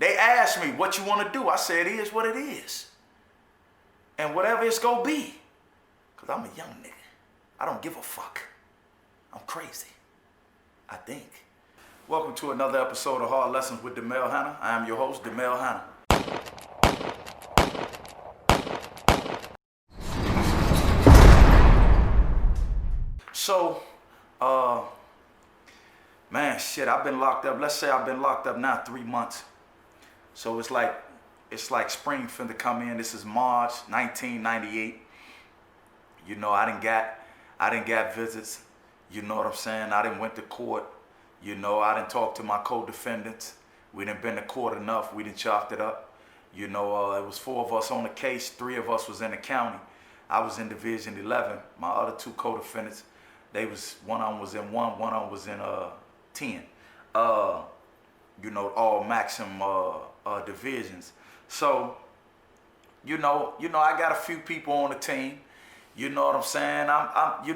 They asked me, what you want to do? I said, it is what it is. And whatever it's going to be. Because I'm a young nigga. I don't give a fuck. I'm crazy. I think. Welcome to another episode of Hard Lessons with Demel Hannah. I am your host, Demel Hannah. So, man, shit, I've been locked up. Let's say I've been locked up now 3 months. So it's like spring finna come in. This is March 1998. You know, I didn't got visits. You know what I'm saying? I didn't went to court. You know, I didn't talk to my co-defendants. We didn't been to court enough. We didn't chopped it up. You know, it was 4 of us on the case. 3 of us was in the county. I was in Division 11. My other 2 co-defendants, one of them was in 1, one of them was in 10. You know, all maximum divisions. So, you know, I got a few people on the team. You know what I'm saying? I'm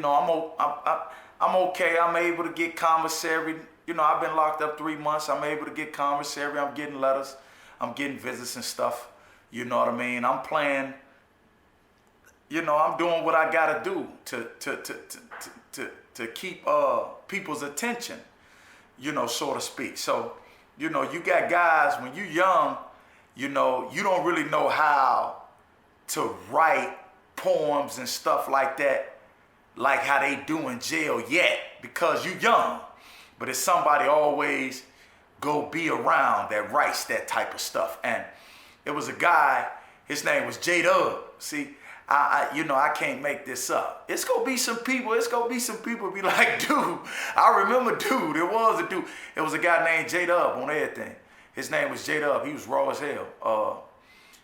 okay. I'm able to get commissary. You know, I've been locked up 3 months. I'm able to get commissary. I'm getting letters. I'm getting visits and stuff. You know what I mean? I'm playing. You know, I'm doing what I gotta do to keep people's attention. You know, so to speak. So, you know, you got guys when you're young. You know, you don't really know how to write poems and stuff like that, like how they do in jail yet, because you young. But it's somebody always go be around that writes that type of stuff. And it was a guy, his name was J-Dub. See, you know, I can't make this up. It's gonna be some people be like, dude, I remember dude, it was a dude. It was a guy named J-Dub on everything. His name was J-Dub. He was raw as hell.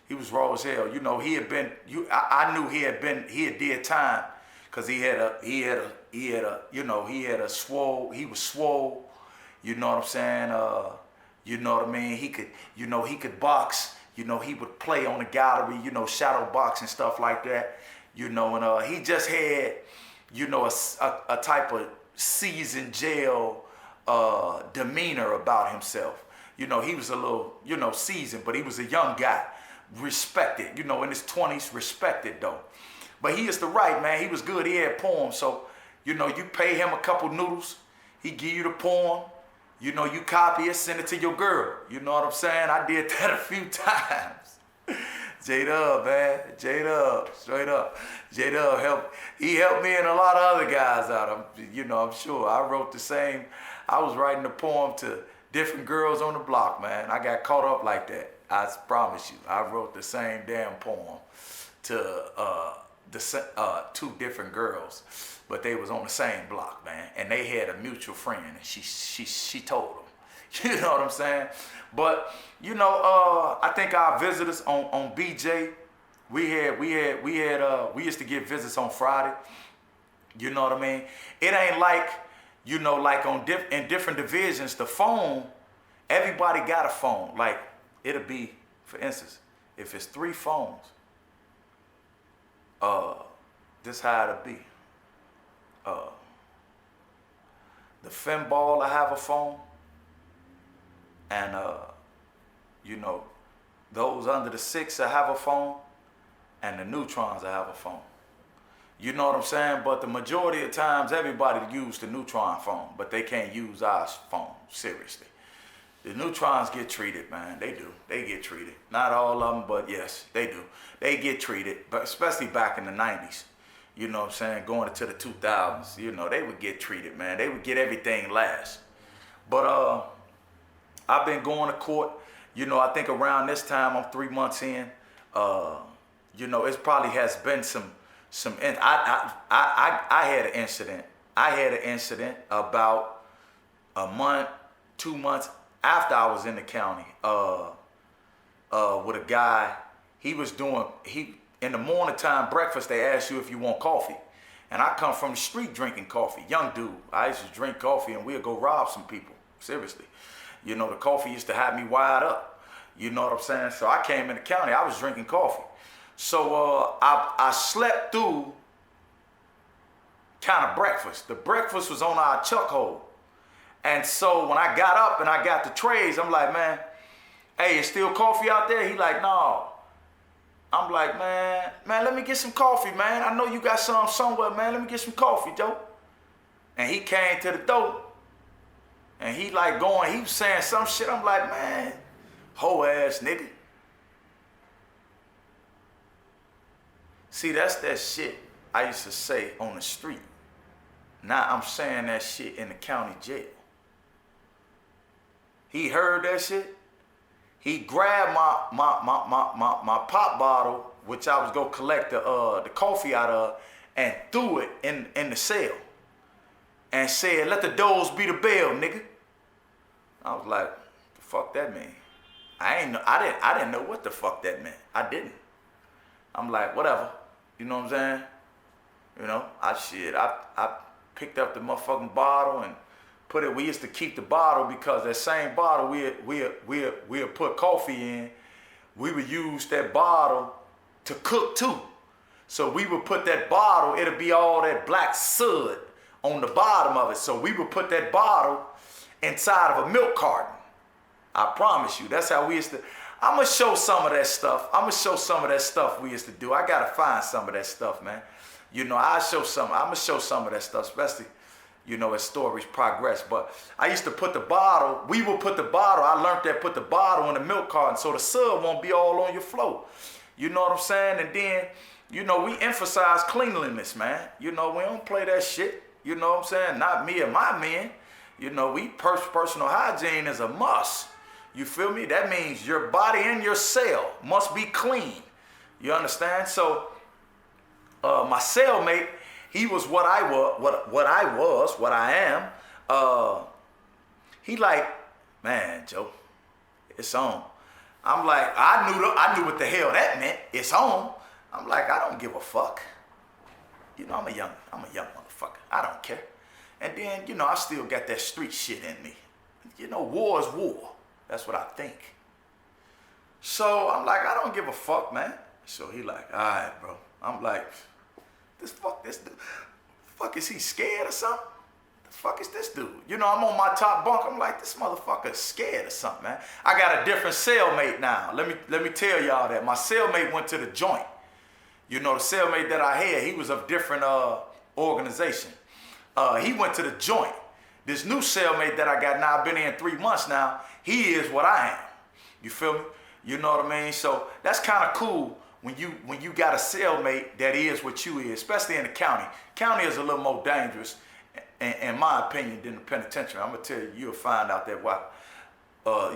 He was raw as hell. You know, he had been, I knew he had did time, cause he was swole. You know what I'm saying? You know what I mean? He could box. You know, he would play on the gallery, you know, shadow box and stuff like that. You know, and he just had, you know, a type of seasoned jail demeanor about himself. You know, he was a little, you know, seasoned, but he was a young guy. Respected, you know, in his 20s, respected though. But he used to write, man. He was good. He had poems. So, you know, you pay him a couple noodles. He give you the poem. You know, you copy it, send it to your girl. You know what I'm saying? I did that a few times. J-Dub, man. J-Dub, straight up. J-Dub helped me and a lot of other guys out. You know, I'm sure. I wrote the same. I was writing a poem to different girls on the block, man. I got caught up like that. I promise you. I wrote the same damn poem to 2 different girls. But they was on the same block, man, and they had a mutual friend, and she told them, you know what I'm saying? But you know, I think our visitors on BJ, we used to get visits on Friday. You know what I mean? It ain't like, you know, like in different divisions, the phone, everybody got a phone. Like it'll be, for instance, if it's 3 phones, this how it'll be. The Finball will have a phone, and you know, those under the 6 will have a phone, and the neutrons will have a phone. You know what I'm saying? But the majority of times, everybody use the neutron phone, but they can't use our phone, seriously. The neutrons get treated, man. They do. They get treated. Not all of them, but yes, they do. They get treated, but especially back in the 90s. You know what I'm saying? Going into the 2000s, you know, they would get treated, man. They would get everything last. But I've been going to court. You know, I think around this time, I'm 3 months in. You know, it probably has been some. I had an incident. I had an incident about a month, 2 months after I was in the county. With a guy. In the morning time breakfast, they ask you if you want coffee. And I come from the street drinking coffee. Young dude. I used to drink coffee and we'd go rob some people. Seriously. You know, the coffee used to have me wired up. You know what I'm saying? So I came in the county. I was drinking coffee. So I slept through kind of breakfast. The breakfast was on our chuck hole. And so when I got up and I got the trays, I'm like, man, Hey, is still coffee out there? He like, no. I'm like, man, let me get some coffee, man. I know you got some somewhere, man. Let me get some coffee, Joe. And he came to the door. And he like going, he was saying some shit. I'm like, man, hoe ass nigga. See, that's that shit I used to say on the street. Now I'm saying that shit in the county jail. He heard that shit. He grabbed my pop bottle, which I was gonna collect the coffee out of, and threw it in the cell. And said, let the doors be the bell, nigga. I was like, the fuck that mean? I didn't know what the fuck that meant. I didn't. I'm like, whatever. You know what I'm saying? You know, I picked up the motherfucking bottle and put it. We used to keep the bottle because that same bottle we'll put coffee in. We would use that bottle to cook too. So we would put that bottle, it'll be all that black soot on the bottom of it. So we would put that bottle inside of a milk carton. I promise you, that's how we used to. I'm gonna show some of that stuff. I'm gonna show some of that stuff we used to do. I gotta find some of that stuff, man. You know, I'm gonna show some of that stuff, especially, you know, as stories progress. But I used to put the bottle, we would put the bottle, I learned that put the bottle in the milk carton so the syrup won't be all on your floor. You know what I'm saying? And then, you know, we emphasize cleanliness, man. You know, we don't play that shit. You know what I'm saying? Not me and my men. You know, personal hygiene is a must. You feel me? That means your body and your cell must be clean. You understand? So, my cellmate, he was what I am. He like, man, Joe, it's on. I'm like, I knew what the hell that meant. It's on. I'm like, I don't give a fuck. You know, I'm a young motherfucker. I don't care. And then, you know, I still got that street shit in me. You know, war is war. That's what I think. So I'm like, I don't give a fuck, man. So he like, all right, bro. I'm like, this dude. Fuck, is he scared or something? The fuck is this dude? You know, I'm on my top bunk. I'm like, this motherfucker scared or something, man. I got a different cellmate now. Let me tell y'all that. My cellmate went to the joint. You know, the cellmate that I had, he was of different organization. He went to the joint. This new cellmate that I got now, I've been in 3 months now, he is what I am. You feel me? You know what I mean? So that's kind of cool when you got a cellmate that is what you is, especially in the county. County is a little more dangerous, in my opinion, than the penitentiary. I'm gonna tell you, you'll find out that why.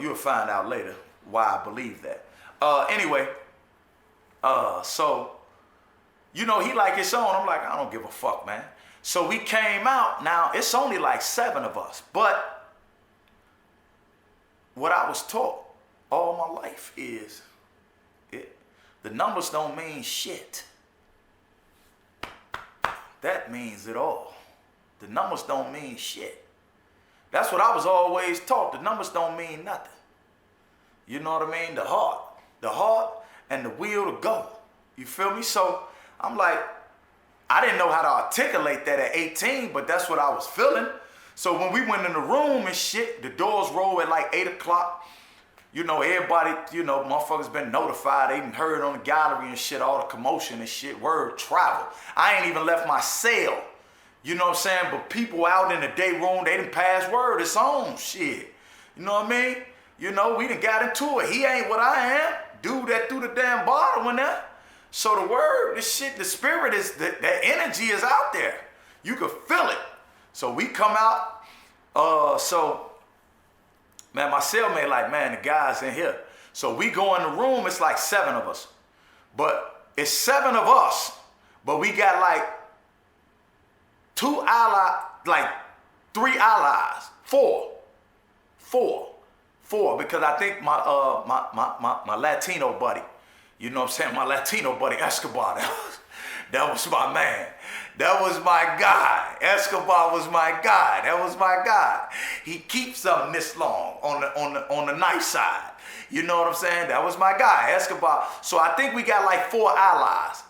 You'll find out later why I believe that. Anyway, so you know, he like it's on. I'm like, I don't give a fuck, man. So we came out. Now it's only like 7 of us, but what I was taught all my life is the numbers don't mean shit. That means it all. The numbers don't mean shit. That's what I was always taught. The numbers don't mean nothing. You know what I mean? The heart and the will to go. You feel me? So I'm like, I didn't know how to articulate that at 18, but that's what I was feeling. So when we went in the room and shit, the doors rolled at like 8 o'clock. You know, everybody, you know, motherfuckers been notified. They done heard on the gallery and shit, all the commotion and shit. Word travel. I ain't even left my cell. You know what I'm saying? But people out in the day room, they done passed word. It's on shit. You know what I mean? You know, we done got into it. He ain't what I am. Dude that threw the damn bottle in there. So the word, this shit, the spirit is, that energy is out there. You can feel it. So we come out. Man, my cellmate like, man, the guys in here. So we go in the room, it's like 7 of us. But it's 7 of us, but we got like 2 allies, like 3 allies, 4, because I think my Latino buddy, you know what I'm saying, my Latino buddy, Escobar, that was my man. That was my guy. Escobar was my guy. That was my guy. He keeps something this long on the nice side. You know what I'm saying? That was my guy, Escobar. So I think we got like 4 allies.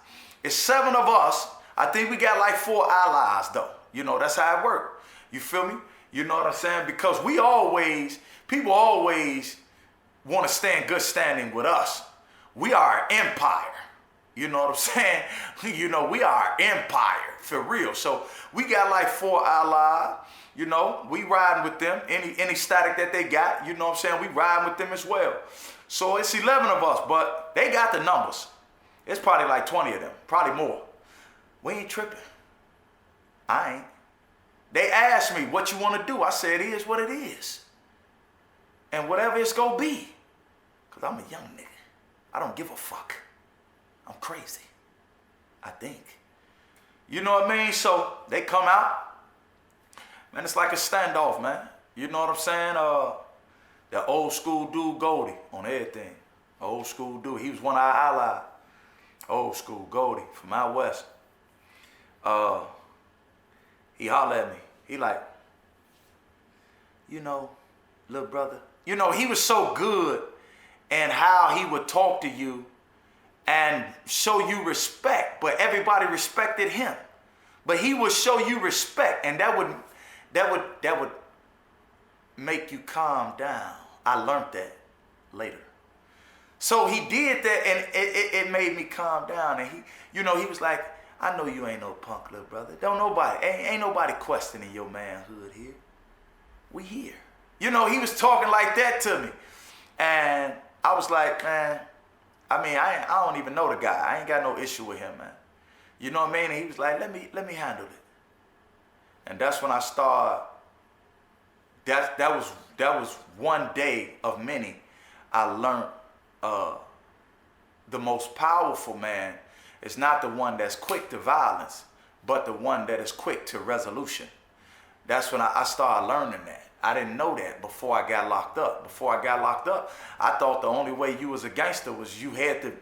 It's 7 of us. I think we got like 4 allies though. You know, that's how it worked. You feel me? You know what I'm saying? Because people always want to stay in good standing with us. We are an empire. You know what I'm saying? You know, we are an empire for real. So we got like 4 allies. You know, we riding with them. Any static that they got, you know what I'm saying? We riding with them as well. So it's 11 of us, but they got the numbers. It's probably like 20 of them, probably more. We ain't tripping. I ain't. They asked me, what you want to do? I said, it is what it is. And whatever it's going to be. Because I'm a young nigga. I don't give a fuck. I'm crazy. I think. You know what I mean? So they come out. Man, it's like a standoff, man. You know what I'm saying? The old school dude Goldie on everything. Old school dude. He was one of our allies. Old school Goldie from out west. He hollered at me. He like, you know, little brother. You know, he was so good in how he would talk to you and show you respect, but everybody respected him. But he would show you respect, and that would make you calm down. I learned that later. So he did that, and it made me calm down. And he was like, I know you ain't no punk, little brother. Ain't nobody questioning your manhood here. We here. You know, he was talking like that to me. And I was like, man, I mean, I don't even know the guy. I ain't got no issue with him, man. You know what I mean? And he was like, let me handle it. And that's when I started. That was one day of many. I learned the most powerful man is not the one that's quick to violence, but the one that is quick to resolution. That's when I started learning that. I didn't know that before I got locked up. Before I got locked up, I thought the only way you was a gangster was you had to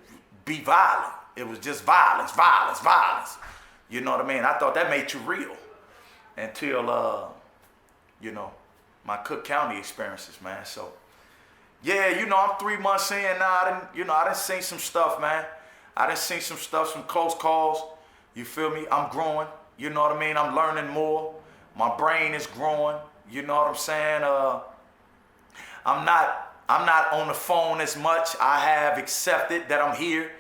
be violent. It was just violence, violence, violence. You know what I mean? I thought that made you real. Until, you know, my Cook County experiences, man. So, yeah, you know, I'm 3 months in now. I done seen some stuff, man. I done seen some stuff, some close calls. You feel me? I'm growing. You know what I mean? I'm learning more. My brain is growing. You know what I'm saying? I'm not on the phone as much. I have accepted that I'm here.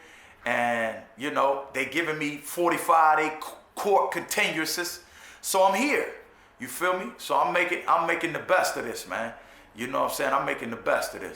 And, you know, they giving me 45-day court continuances. So I'm here. You feel me? So I'm making the best of this, man. You know what I'm saying? I'm making the best of this.